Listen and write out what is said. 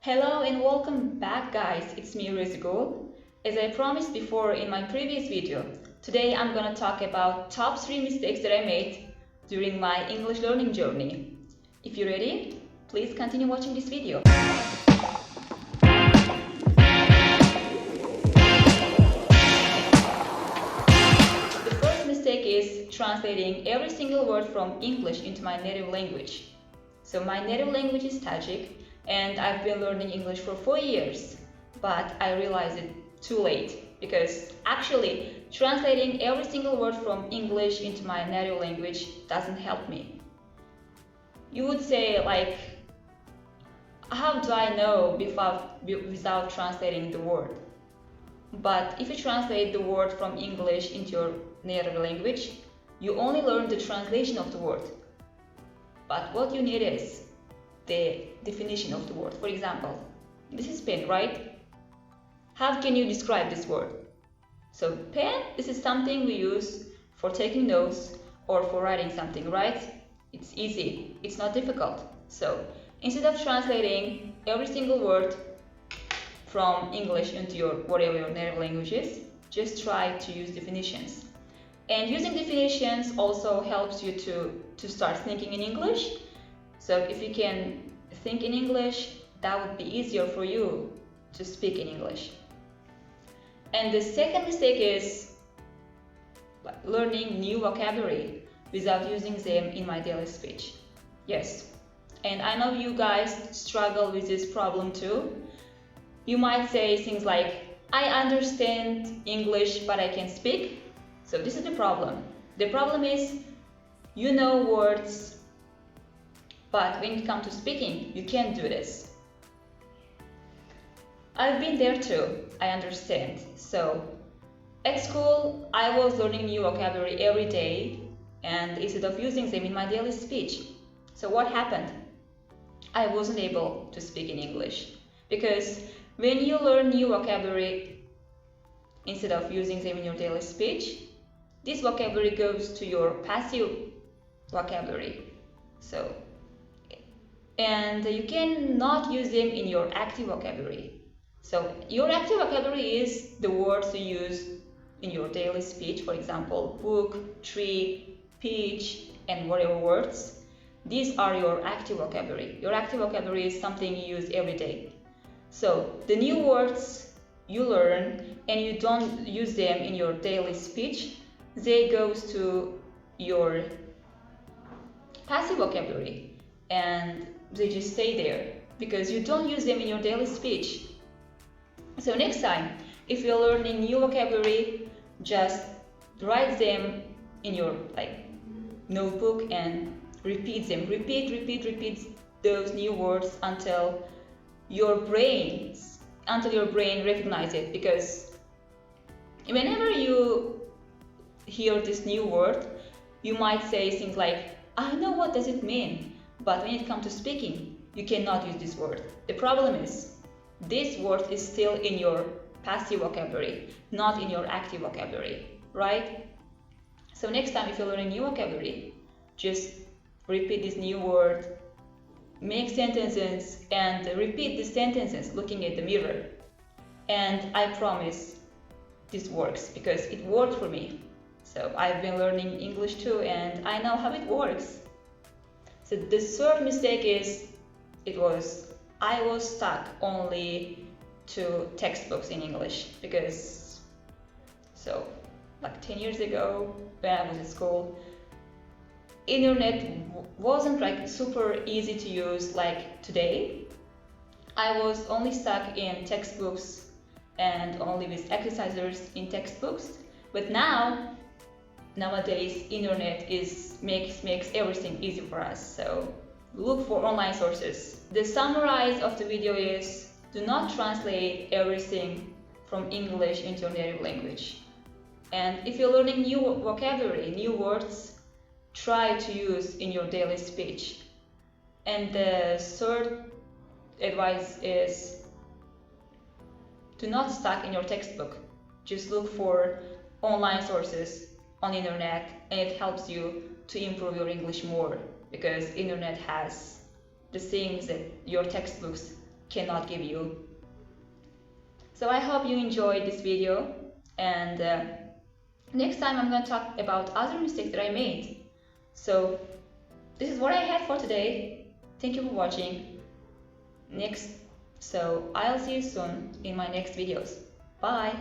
Hello and welcome back guys, it's me Rizgul. As I promised before in my previous video, today I'm gonna talk about top 3 mistakes that I made during my English learning journey. If you're ready, please continue watching this video. The first mistake is translating every single word from English into my native language. So my native language is Tajik and I've been learning English for 4 years, but I realized it too late because actually translating every single word from English into my native language doesn't help me. You would say like, how do I know without translating the word? But if you translate the word from English into your native language, you only learn the translation of the word. But what you need is the definition of the word. For example, this is pen, right? How can you describe this word? So pen, this is something we use for taking notes or for writing something, right? It's easy, it's not difficult. So instead of translating every single word from English into your whatever your native language is, just try to use definitions. And using definitions also helps you to start thinking in English. So if you can think in English, that would be easier for you to speak in English. And the second mistake is learning new vocabulary without using them in my daily speech. Yes, and I know you guys struggle with this problem too. You might say things like, I understand English but I can't speak. So this is the problem. The problem is you know words, but when it comes to speaking, you can't do this. I've been there too, I understand. So at school, I was learning new vocabulary every day and instead of using them in my daily speech. So what happened? I wasn't able to speak in English because when you learn new vocabulary instead of using them in your daily speech, this vocabulary goes to your passive vocabulary. And you cannot use them in your active vocabulary. So your active vocabulary is the words you use in your daily speech, for example, book, tree, peach, and whatever words. These are your active vocabulary. Your active vocabulary is something you use every day. So the new words you learn and you don't use them in your daily speech, they goes to your passive vocabulary and they just stay there because you don't use them in your daily speech. So next time, if you're learning new vocabulary, just write them in your notebook and repeat them. Repeat those new words until your brain recognizes it, because whenever you hear this new word, you might say things like, I know what does it mean, but when it comes to speaking, you cannot use this word. The problem is, this word is still in your passive vocabulary, not in your active vocabulary, right? So next time if you learn a new vocabulary, just repeat this new word, make sentences, and repeat the sentences looking at the mirror. And I promise this works because it worked for me. So I've been learning English too and I know how it works. So the third mistake is I was stuck only to textbooks in English because like 10 years ago when I was at school, internet wasn't like super easy to use like today. I was only stuck in textbooks and only with exercises in textbooks. But nowadays internet makes everything easy for us. So look for online sources. The summary of the video is, do not translate everything from English into your native language. And if you're learning new vocabulary, new words, try to use in your daily speech. And the third advice is, do not stuck in your textbook. Just look for online sources on internet and it helps you to improve your English more because internet has the things that your textbooks cannot give you. So I hope you enjoyed this video, and next time I'm going to talk about other mistakes that I made. So this is what I had for today. Thank you for watching. So I'll see you soon in my next videos. Bye!